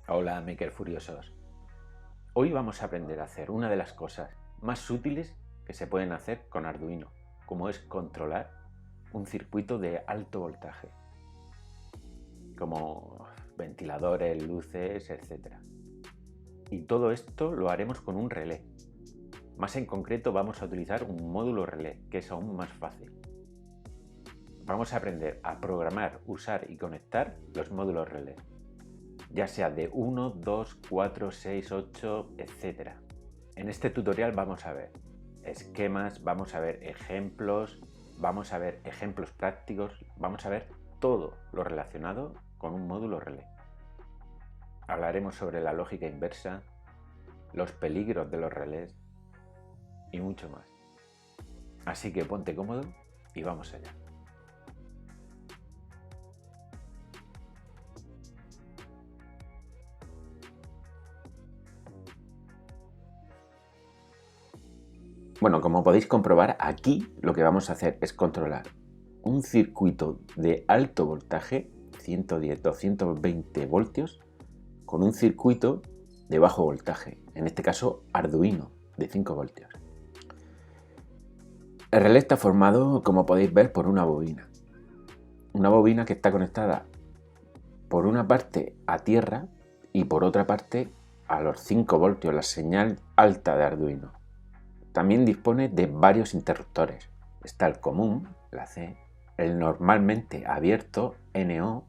Hola, Maker Furiosos. Hoy vamos a aprender a hacer una de las cosas más útiles que se pueden hacer con Arduino, como es controlar un circuito de alto voltaje, como ventiladores, luces, etc. Y todo esto lo haremos con un relé. Más en concreto vamos a utilizar un módulo relé, que es aún más fácil. Vamos a aprender a programar, usar y conectar los módulos relé, ya sea de 1, 2, 4, 6, 8, etc. En este tutorial vamos a ver esquemas, vamos a ver ejemplos prácticos, vamos a ver todo lo relacionado con un módulo relé. Hablaremos sobre la lógica inversa, los peligros de los relés y mucho más. Así que ponte cómodo y vamos allá. Bueno, como podéis comprobar, aquí lo que vamos a hacer es controlar un circuito de alto voltaje, 110-220 voltios, con un circuito de bajo voltaje, en este caso Arduino, de 5 voltios. El relé está formado, como podéis ver, por una bobina. Una bobina que está conectada por una parte a tierra y por otra parte a los 5 voltios, la señal alta de Arduino. También dispone de varios interruptores. Está el común, la C, el normalmente abierto, NO,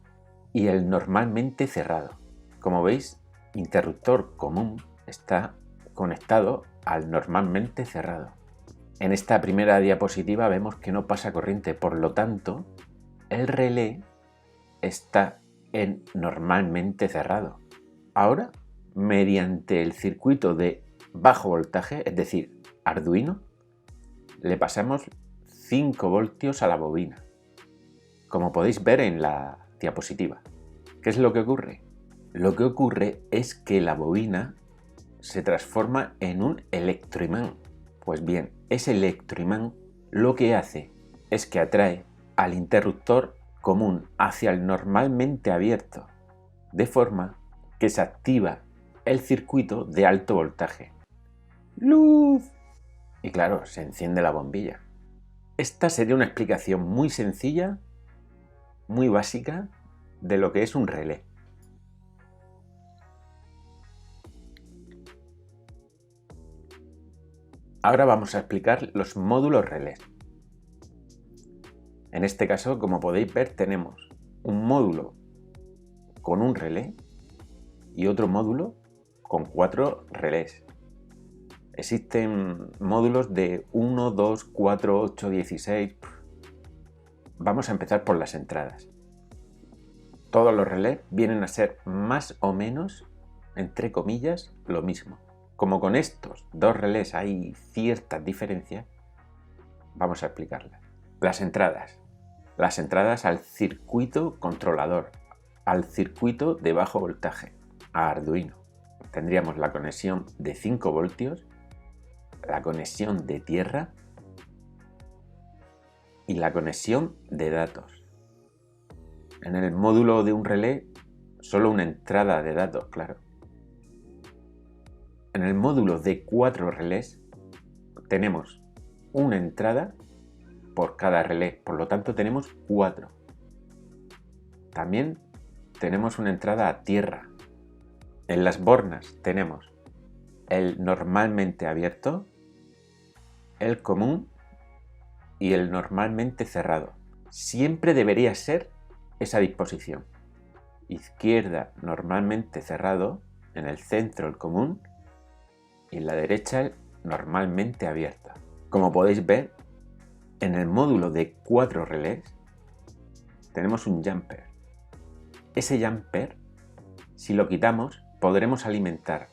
y el normalmente cerrado. Como veis, interruptor común está conectado al normalmente cerrado. En esta primera diapositiva vemos que no pasa corriente, por lo tanto, el relé está en normalmente cerrado. Ahora, mediante el circuito de bajo voltaje, es decir, Arduino, le pasamos 5 voltios a la bobina, como podéis ver en la diapositiva. ¿Qué es lo que ocurre? Lo que ocurre es que la bobina se transforma en un electroimán. Pues bien, ese electroimán lo que hace es que atrae al interruptor común hacia el normalmente abierto, de forma que se activa el circuito de alto voltaje. ¡Luz! Y claro, se enciende la bombilla. Esta sería una explicación muy sencilla, muy básica, de lo que es un relé. Ahora vamos a explicar los módulos relés. En este caso, como podéis ver, tenemos un módulo con un relé y otro módulo con 4 relés. Existen módulos de 1, 2, 4, 8, 16. Vamos a empezar por las entradas. Todos los relés vienen a ser más o menos, entre comillas, lo mismo. Como con estos dos relés hay ciertas diferencias, vamos a explicarlas. Las entradas al circuito controlador, al circuito de bajo voltaje, a Arduino. Tendríamos la conexión de 5 voltios, la conexión de tierra y la conexión de datos. En el módulo de un relé, solo una entrada de datos, claro. En el módulo de 4 relés, tenemos una entrada por cada relé, por lo tanto tenemos 4. También tenemos una entrada a tierra. En las bornas tenemos el normalmente abierto, el común y el normalmente cerrado. Siempre debería ser esa disposición. Izquierda normalmente cerrado, en el centro el común y en la derecha el normalmente abierto. Como podéis ver, en el módulo de 4 relés tenemos un jumper. Ese jumper, si lo quitamos, podremos alimentar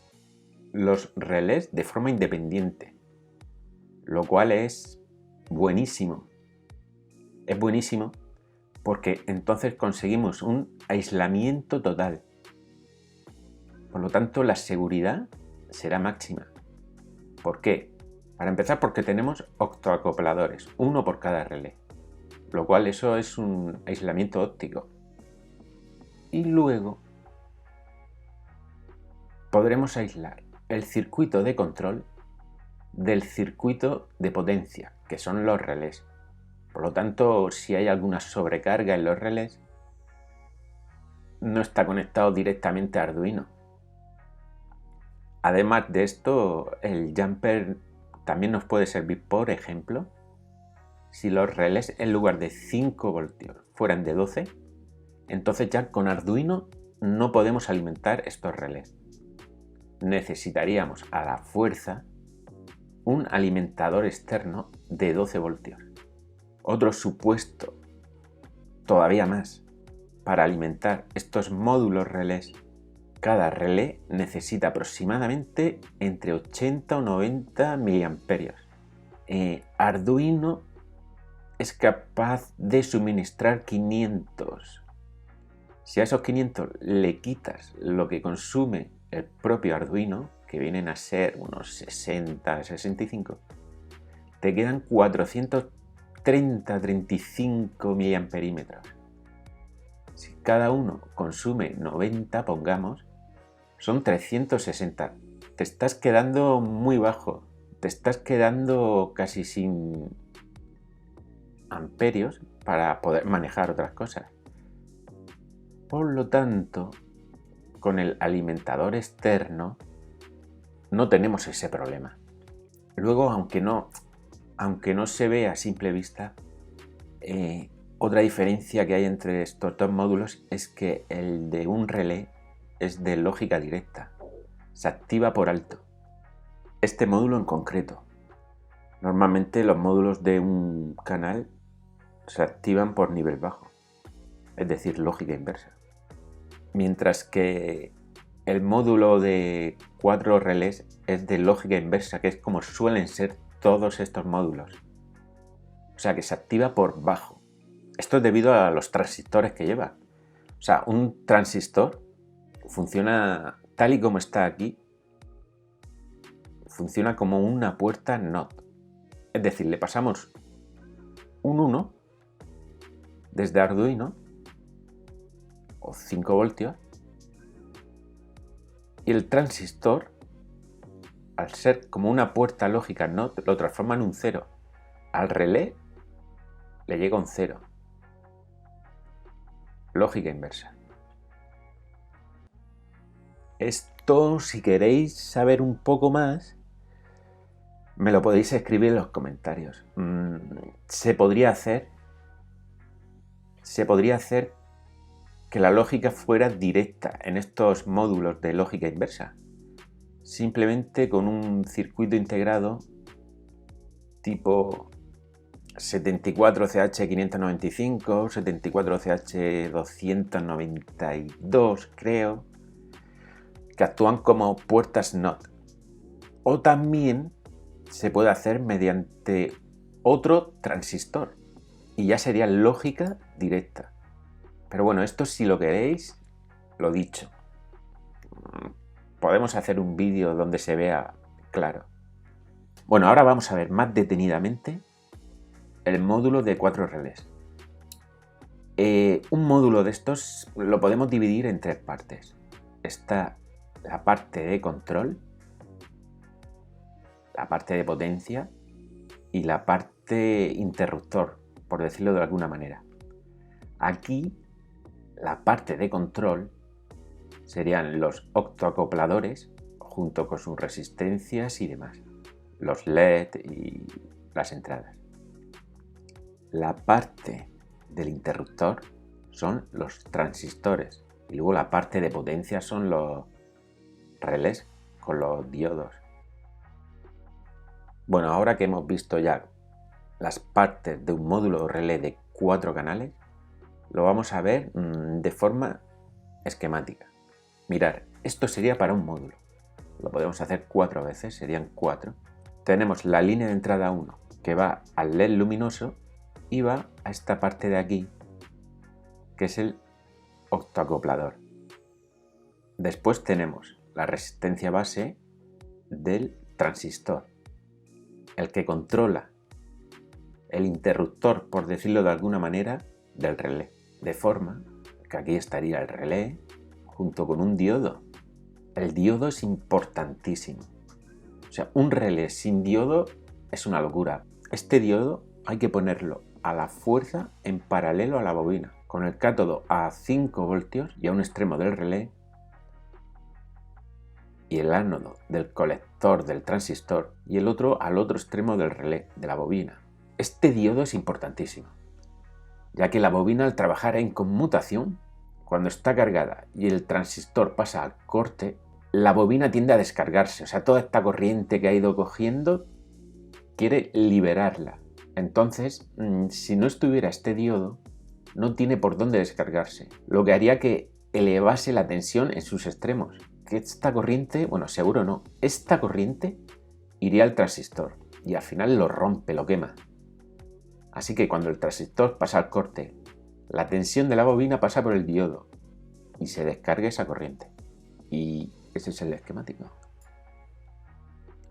los relés de forma independiente, lo cual es buenísimo. Es buenísimo porque entonces conseguimos un aislamiento total. Por lo tanto, la seguridad será máxima. ¿Por qué? Para empezar, porque tenemos octoacopladores, uno por cada relé, lo cual eso es un aislamiento óptico. Y luego podremos aislar el circuito de control del circuito de potencia, que son los relés. Por lo tanto, si hay alguna sobrecarga en los relés, no está conectado directamente a Arduino. Además de esto, el jumper también nos puede servir, por ejemplo, si los relés en lugar de 5 voltios fueran de 12, entonces ya con Arduino no podemos alimentar estos relés. Necesitaríamos a la fuerza un alimentador externo de 12 voltios. Otro supuesto, todavía más, para alimentar estos módulos relés. Cada relé necesita aproximadamente entre 80 o 90 miliamperios. Arduino es capaz de suministrar 500. Si a esos 500 le quitas lo que consume el propio Arduino, que vienen a ser unos 60, 65, te quedan 430-35 miliamperímetros. Si cada uno consume 90, pongamos, son 360. Te estás quedando muy bajo. Te estás quedando casi sin amperios para poder manejar otras cosas. Por lo tanto, con el alimentador externo no tenemos ese problema. Luego, aunque no se ve a simple vista, otra diferencia que hay entre estos dos módulos es que el de un relé es de lógica directa, se activa por alto. Este módulo en concreto. Normalmente los módulos de un canal se activan por nivel bajo, es decir, lógica inversa. Mientras que el módulo de 4 relés es de lógica inversa, que es como suelen ser todos estos módulos. O sea, que se activa por bajo. Esto es debido a los transistores que lleva. O sea, un transistor funciona tal y como está aquí, funciona como una puerta NOT. Es decir, le pasamos un 1 desde Arduino, o 5 voltios, y el transistor, al ser como una puerta lógica NOT, lo transforma en un 0. Al relé le llega un 0. Lógica inversa. Esto, si queréis saber un poco más, me lo podéis escribir en los comentarios. Se podría hacer que la lógica fuera directa en estos módulos de lógica inversa. Simplemente con un circuito integrado tipo 74CH595, 74CH292, creo, que actúan como puertas NOT. O también se puede hacer mediante otro transistor y ya sería lógica directa. Pero bueno, esto si lo queréis, lo dicho. Podemos hacer un vídeo donde se vea claro. Bueno, ahora vamos a ver más detenidamente el módulo de 4 relés. Un módulo de estos lo podemos dividir en 3 partes. Está la parte de control, la parte de potencia y la parte interruptor, por decirlo de alguna manera. Aquí, la parte de control serían los octoacopladores junto con sus resistencias y demás, los LED y las entradas. La parte del interruptor son los transistores y luego la parte de potencia son los relés con los diodos. Bueno, ahora que hemos visto ya las partes de un módulo relé de 4 canales, lo vamos a ver de forma esquemática. Mirad, esto sería para un módulo. Lo podemos hacer 4 veces, serían 4. Tenemos la línea de entrada 1 que va al LED luminoso y va a esta parte de aquí, que es el octoacoplador. Después tenemos la resistencia base del transistor, el que controla el interruptor, por decirlo de alguna manera, del relé. De forma que aquí estaría el relé junto con un diodo El diodo es importantísimo. O sea, un relé sin diodo es una locura. Este diodo hay que ponerlo a la fuerza en paralelo a la bobina, con el cátodo a 5 voltios y a un extremo del relé y el ánodo del colector del transistor y el otro al otro extremo del relé, de la bobina. Este diodo es importantísimo, ya que la bobina al trabajar en conmutación, cuando está cargada y el transistor pasa al corte, la bobina tiende a descargarse, o sea, toda esta corriente que ha ido cogiendo quiere liberarla. Entonces, si no estuviera este diodo, no tiene por dónde descargarse, lo que haría que elevase la tensión en sus extremos. Que esta corriente, bueno, seguro no, esta corriente iría al transistor y al final lo rompe, lo quema. Así que cuando el transistor pasa al corte, la tensión de la bobina pasa por el diodo y se descarga esa corriente. Y ese es el esquemático.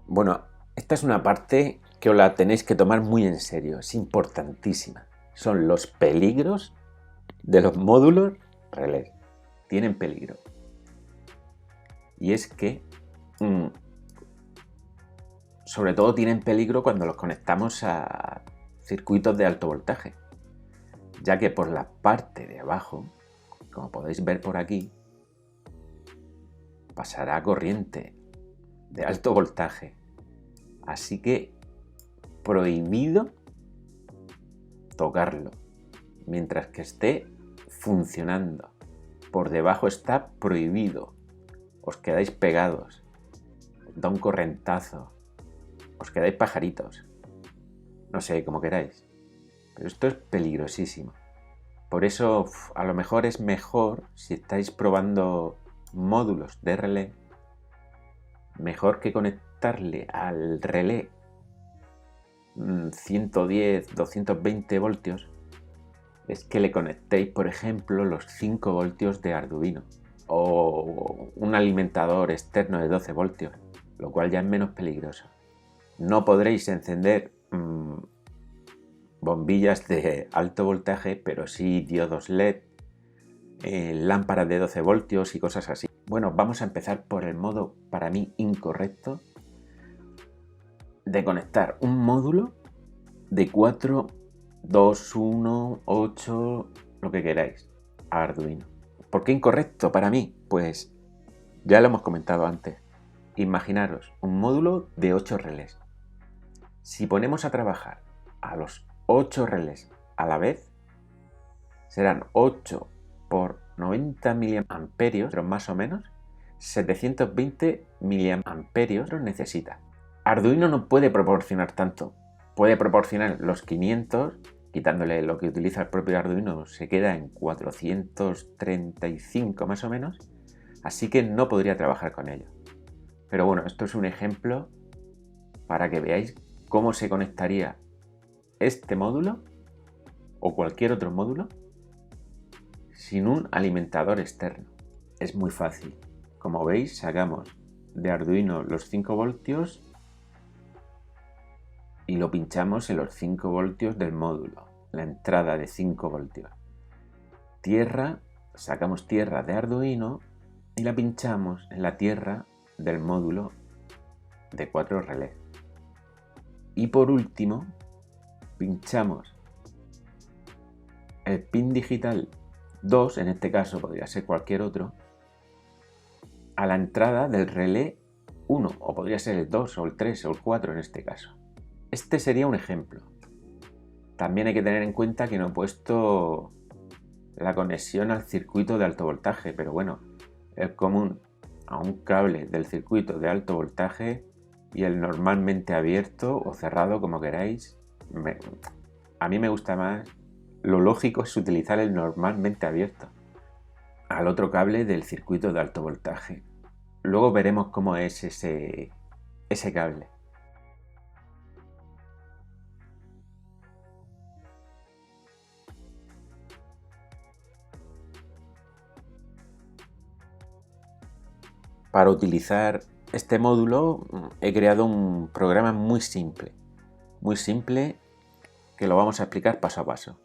Bueno, esta es una parte que os la tenéis que tomar muy en serio, es importantísima. Son los peligros de los módulos relés. Tienen peligro. Y es que, sobre todo tienen peligro cuando los conectamos a circuitos de alto voltaje, ya que por la parte de abajo, como podéis ver por aquí, pasará corriente de alto voltaje. Así que prohibido tocarlo mientras que esté funcionando. Por debajo está prohibido. Os quedáis pegados, os da un correntazo, os quedáis pajaritos. No sé, como queráis. Pero esto es peligrosísimo. Por eso, a lo mejor es mejor, si estáis probando módulos de relé, mejor que conectarle al relé 110, 220 voltios, es que le conectéis, por ejemplo, los 5 voltios de Arduino o un alimentador externo de 12 voltios, lo cual ya es menos peligroso. No podréis encender bombillas de alto voltaje, pero sí diodos LED, lámparas de 12 voltios y cosas así. Bueno, vamos a empezar por el modo, para mí, incorrecto de conectar un módulo de 4, 2, 1, 8, lo que queráis, a Arduino. ¿Por qué incorrecto para mí? Pues ya lo hemos comentado antes. Imaginaros un módulo de 8 relés. Si ponemos a trabajar a los 8 relés a la vez, serán 8 por 90 miliamperios, más o menos, 720 miliamperios necesita. Arduino no puede proporcionar tanto. Puede proporcionar los 500, quitándole lo que utiliza el propio Arduino, se queda en 435 más o menos, así que no podría trabajar con ello. Pero bueno, esto es un ejemplo para que veáis cómo se conectaría este módulo o cualquier otro módulo sin un alimentador externo. Es muy fácil. Como veis, sacamos de Arduino los 5 voltios y lo pinchamos en los 5 voltios del módulo, la entrada de 5 voltios. Tierra, sacamos tierra de Arduino y la pinchamos en la tierra del módulo de 4 relés. Y por último, pinchamos el pin digital 2, en este caso podría ser cualquier otro, a la entrada del relé 1, o podría ser el 2 o el 3 o el 4 en este caso. Este sería un ejemplo. También hay que tener en cuenta que no he puesto la conexión al circuito de alto voltaje, pero bueno, es común a un cable del circuito de alto voltaje y el normalmente abierto o cerrado, como queráis. A mí me gusta más, lo lógico es utilizar el normalmente abierto al otro cable del circuito de alto voltaje. Luego veremos cómo es ese cable. Para utilizar este módulo he creado un programa muy simple que lo vamos a explicar paso a paso.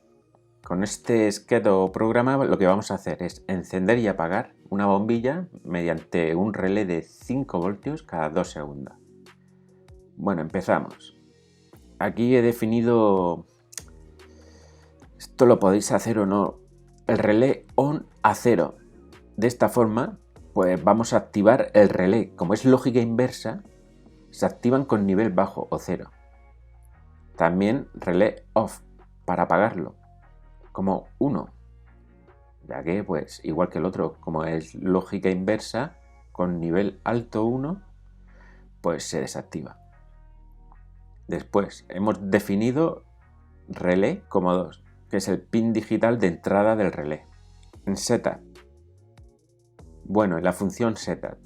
Con este esquema o programa lo que vamos a hacer es encender y apagar una bombilla mediante un relé de 5 voltios cada 2 segundos. Bueno, empezamos. Aquí he definido, esto lo podéis hacer o no, el relé on a 0. De esta forma, pues vamos a activar el relé. Como es lógica inversa, se activan con nivel bajo o 0. También relé off para apagarlo, como 1, ya que pues igual que el otro, como es lógica inversa, con nivel alto 1, pues se desactiva. Después hemos definido relé como 2, que es el pin digital de entrada del relé. En setup, bueno, en la función setup,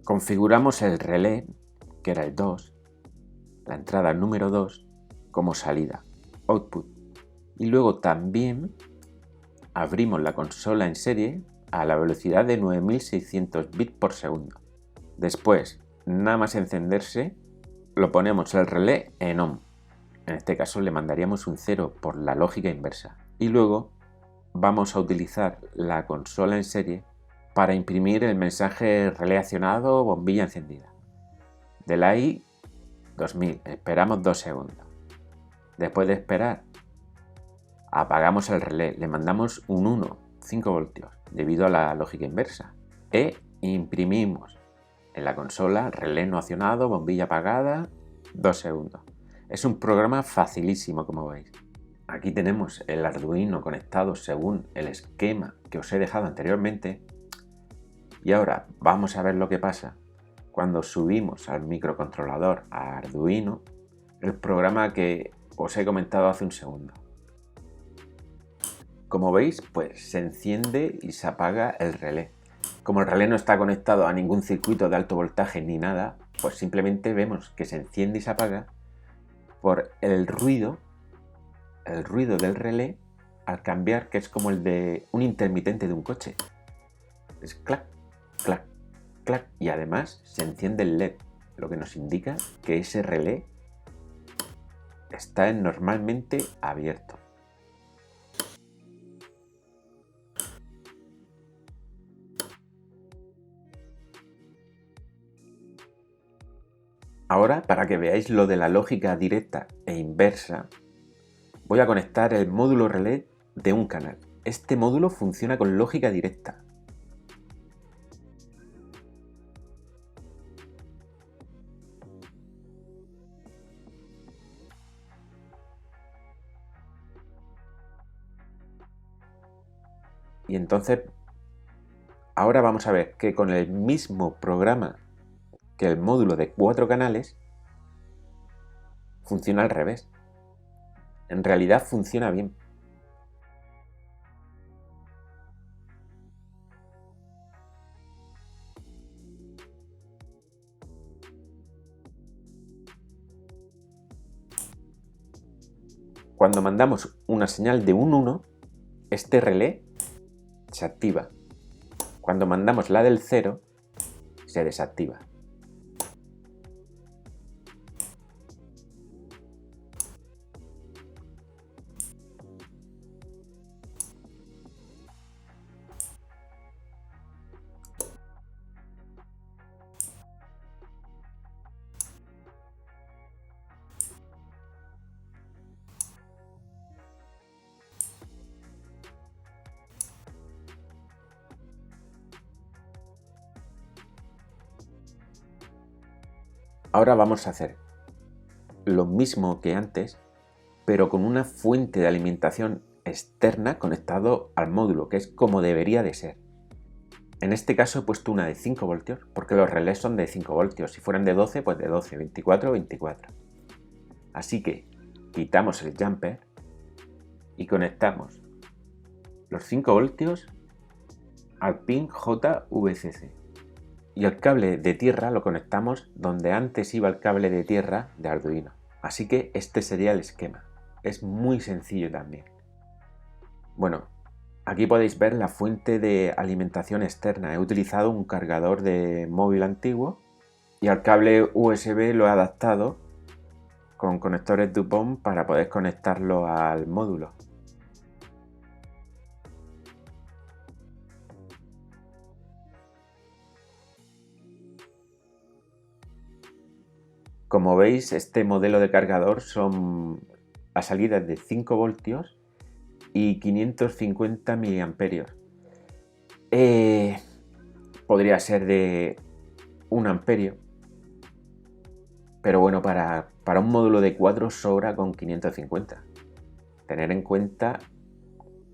configuramos el relé, que era el 2, la entrada número 2, como salida, output. Y luego también abrimos la consola en serie a la velocidad de 9600 bits por segundo. Después, nada más encenderse, lo ponemos el relé en on. En este caso le mandaríamos un 0 por la lógica inversa. Y luego vamos a utilizar la consola en serie para imprimir el mensaje relé accionado bombilla encendida. Delay 2000, esperamos 2 segundos. Después de esperar, apagamos el relé, le mandamos un 1, 5 voltios, debido a la lógica inversa. E imprimimos en la consola relé no accionado, bombilla apagada, 2 segundos. Es un programa facilísimo, como veis. Aquí tenemos el Arduino conectado según el esquema que os he dejado anteriormente. Y ahora vamos a ver lo que pasa cuando subimos al microcontrolador a Arduino el programa que os he comentado hace un segundo. Como veis, pues se enciende y se apaga el relé. Como el relé no está conectado a ningún circuito de alto voltaje ni nada, pues simplemente vemos que se enciende y se apaga por el ruido del relé al cambiar, que es como el de un intermitente de un coche. Es clac, clac, clac, y además se enciende el LED, lo que nos indica que ese relé está normalmente abierto. Ahora, para que veáis lo de la lógica directa e inversa, voy a conectar el módulo relé de un canal. Este módulo funciona con lógica directa. Y entonces, ahora vamos a ver que con el mismo programa que el módulo de 4 canales, funciona al revés. En realidad funciona bien. Cuando mandamos una señal de un 1, este relé se activa. Cuando mandamos la del 0, se desactiva. Ahora vamos a hacer lo mismo que antes, pero con una fuente de alimentación externa conectado al módulo, que es como debería de ser. En este caso he puesto una de 5 voltios, porque los relés son de 5 voltios. Si fueran de 12, pues de 12, 24, 24. Así que quitamos el jumper y conectamos los 5 voltios al pin JVCC. Y el cable de tierra lo conectamos donde antes iba el cable de tierra de Arduino. Así que este sería el esquema. Es muy sencillo también. Bueno, aquí podéis ver la fuente de alimentación externa. He utilizado un cargador de móvil antiguo y al cable USB lo he adaptado con conectores Dupont para poder conectarlo al módulo. Como veis, este modelo de cargador son a salidas de 5 voltios y 550 miliamperios. Podría ser de 1 amperio, pero bueno, para un módulo de 4 sobra con 550. Tener en cuenta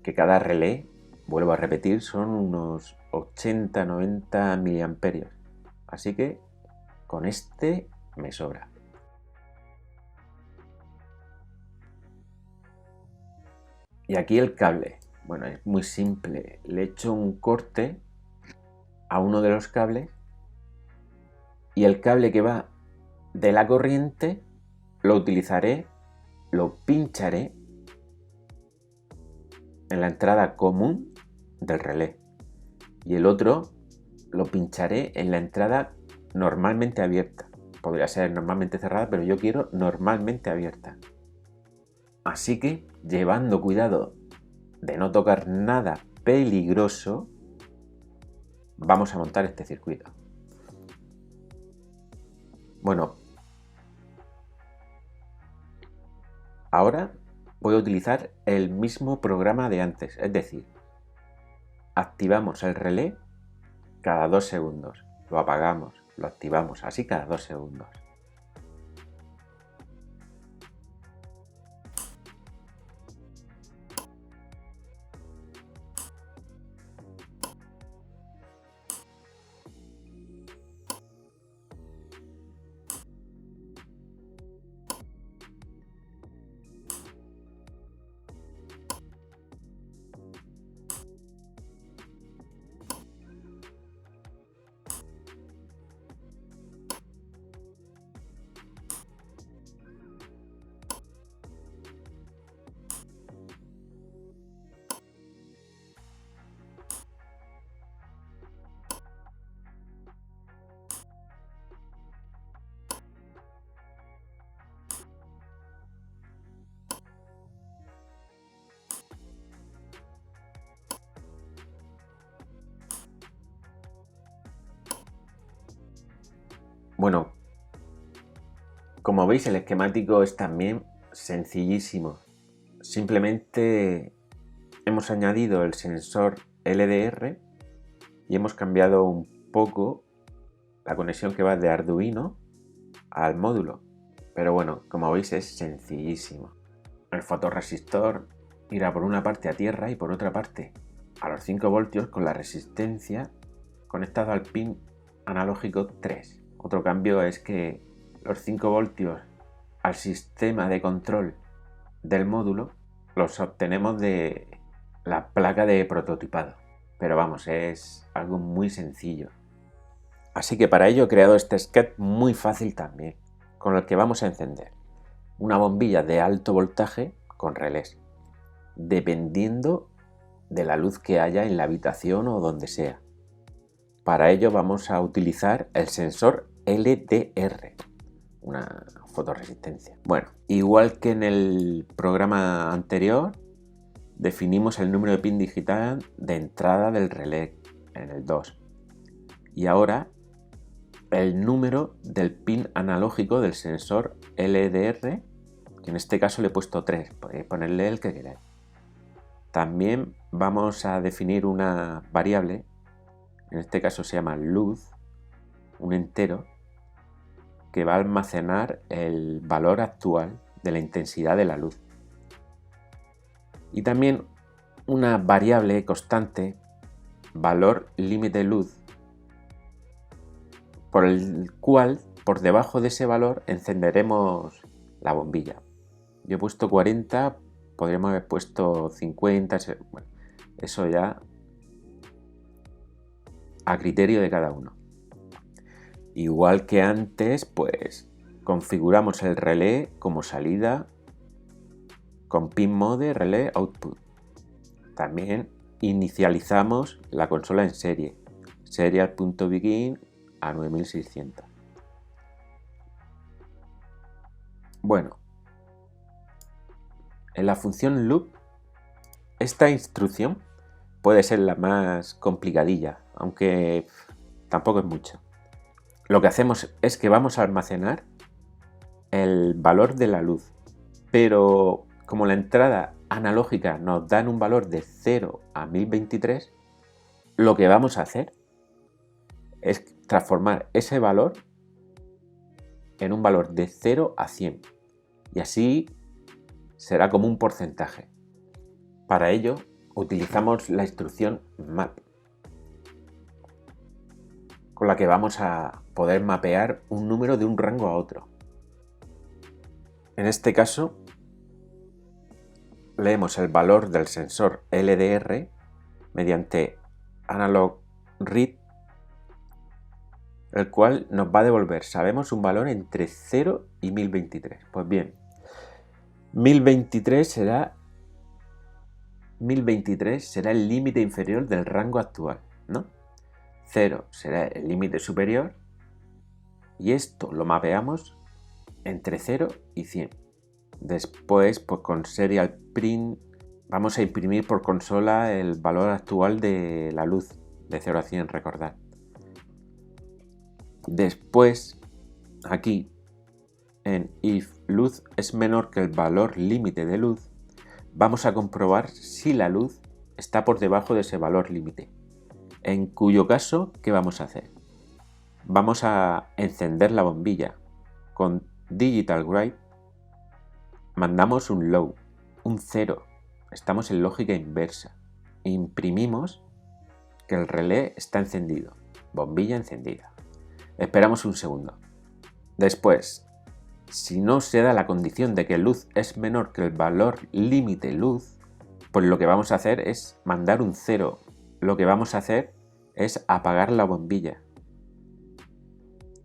que cada relé, vuelvo a repetir, son unos 80-90 miliamperios. Así que con este me sobra. Y aquí el cable. Bueno, es muy simple. Le echo un corte a uno de los cables y el cable que va de la corriente lo utilizaré, lo pincharé en la entrada común del relé y el otro lo pincharé en la entrada normalmente abierta. Podría ser normalmente cerrada, pero yo quiero normalmente abierta. Así que, llevando cuidado de no tocar nada peligroso, vamos a montar este circuito. Bueno, ahora voy a utilizar el mismo programa de antes, es decir, activamos el relé cada 2 segundos, lo apagamos, lo activamos, así cada 2 segundos. Bueno, como veis, el esquemático es también sencillísimo. Simplemente hemos añadido el sensor LDR y hemos cambiado un poco la conexión que va de Arduino al módulo. Pero bueno, como veis es sencillísimo. El fotorresistor irá por una parte a tierra y por otra parte a los 5 voltios con la resistencia conectado al pin analógico 3. Otro cambio es que los 5 voltios al sistema de control del módulo los obtenemos de la placa de prototipado. Pero vamos, es algo muy sencillo. Así que para ello he creado este sketch muy fácil también, con el que vamos a encender una bombilla de alto voltaje con relés, dependiendo de la luz que haya en la habitación o donde sea. Para ello vamos a utilizar el sensor LDR, una fotorresistencia. Bueno, igual que en el programa anterior, definimos el número de pin digital de entrada del relé en el 2. Y ahora el número del pin analógico del sensor LDR, que en este caso le he puesto 3, podéis ponerle el que queráis. También vamos a definir una variable, en este caso se llama luz, un entero, que va a almacenar el valor actual de la intensidad de la luz. Y también una variable constante, valor límite luz, por el cual por debajo de ese valor encenderemos la bombilla. Yo he puesto 40, podríamos haber puesto 50, bueno, eso ya a criterio de cada uno. Igual que antes, pues configuramos el relé como salida con pin mode relé output. También inicializamos la consola en serie, serial.begin a 9600. Bueno, en la función loop, esta instrucción puede ser la más complicadilla, aunque tampoco es mucho. Lo que hacemos es que vamos a almacenar el valor de la luz, pero como la entrada analógica nos da un valor de 0 a 1023, lo que vamos a hacer es transformar ese valor en un valor de 0 a 100 y así será como un porcentaje. Para ello utilizamos la instrucción map, con la que vamos a poder mapear un número de un rango a otro. En este caso, leemos el valor del sensor LDR mediante analog read, el cual nos va a devolver, sabemos, un valor entre 0 y 1023. Pues bien, 1023 será el límite inferior del rango actual, ¿no? 0 será el límite superior y esto lo mapeamos entre 0 y 100. Después, pues con serial print vamos a imprimir por consola el valor actual de la luz de 0 a 100, recordad. Después, aquí en if luz es menor que el valor límite de luz, vamos a comprobar si la luz está por debajo de ese valor límite. En cuyo caso, ¿qué vamos a hacer? Vamos a encender la bombilla. Con Digital Write mandamos un low, un 0. Estamos en lógica inversa. Imprimimos que el relé está encendido. Bombilla encendida. Esperamos un segundo. Después, si no se da la condición de que luz es menor que el valor límite luz, pues lo que vamos a hacer es mandar un 0. Lo que vamos a hacer es apagar la bombilla.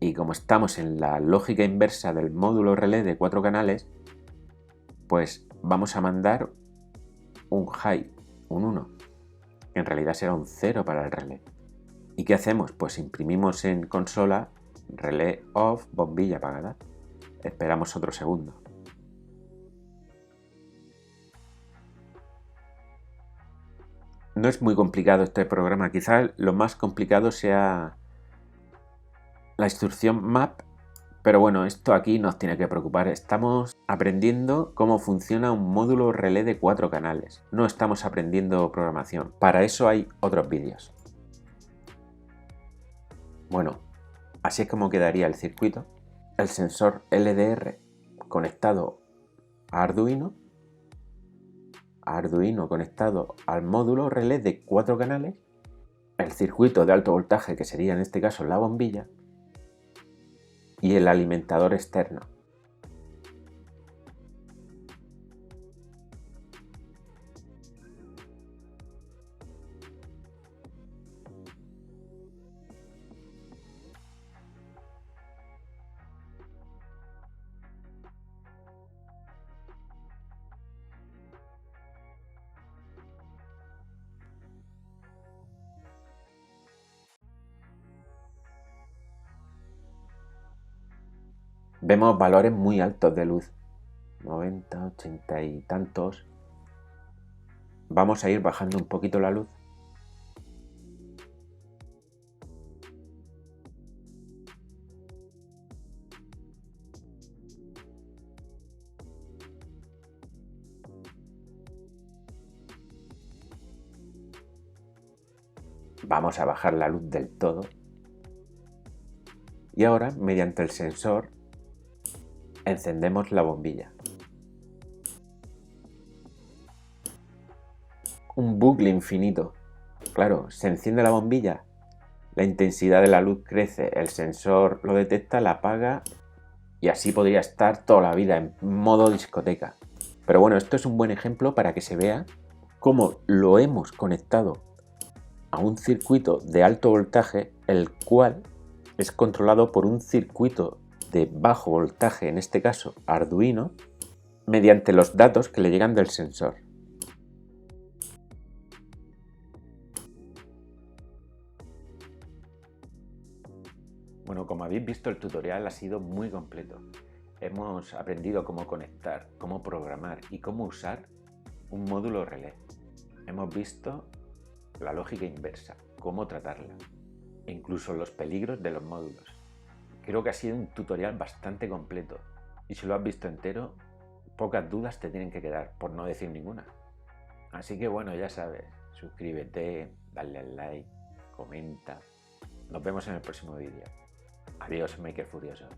Y como estamos en la lógica inversa del módulo relé de 4 canales, pues vamos a mandar un high, un 1, que en realidad será un 0 para el relé. ¿Y qué hacemos? Pues imprimimos en consola relé off, bombilla apagada. Esperamos otro segundo. No es muy complicado este programa, quizás lo más complicado sea la instrucción map, pero bueno, esto aquí nos tiene que preocupar. Estamos aprendiendo cómo funciona un módulo relé de 4 canales. No estamos aprendiendo programación. Para eso hay otros vídeos. Bueno, así es como quedaría el circuito. El sensor LDR conectado a Arduino conectado al módulo relé de 4 canales, el circuito de alto voltaje, que sería en este caso la bombilla, y el alimentador externo. Vemos valores muy altos de luz, 90, 80 y tantos. Vamos a ir bajando un poquito la luz. Vamos a bajar la luz del todo. Y ahora, mediante el sensor, encendemos la bombilla. Un bucle infinito. Claro, se enciende la bombilla, la intensidad de la luz crece, el sensor lo detecta, la apaga y así podría estar toda la vida en modo discoteca. Pero bueno, esto es un buen ejemplo para que se vea cómo lo hemos conectado a un circuito de alto voltaje, el cual es controlado por un circuito de bajo voltaje, en este caso Arduino, mediante los datos que le llegan del sensor. Bueno, como habéis visto, el tutorial ha sido muy completo. Hemos aprendido cómo conectar, cómo programar y cómo usar un módulo relé. Hemos visto la lógica inversa, cómo tratarla, e incluso los peligros de los módulos. Creo que ha sido un tutorial bastante completo Y si lo has visto entero, pocas dudas te tienen que quedar, por no decir ninguna. Así que bueno, ya sabes, suscríbete, dale al like, comenta. Nos vemos en el próximo vídeo. Adiós, Maker Furiosos.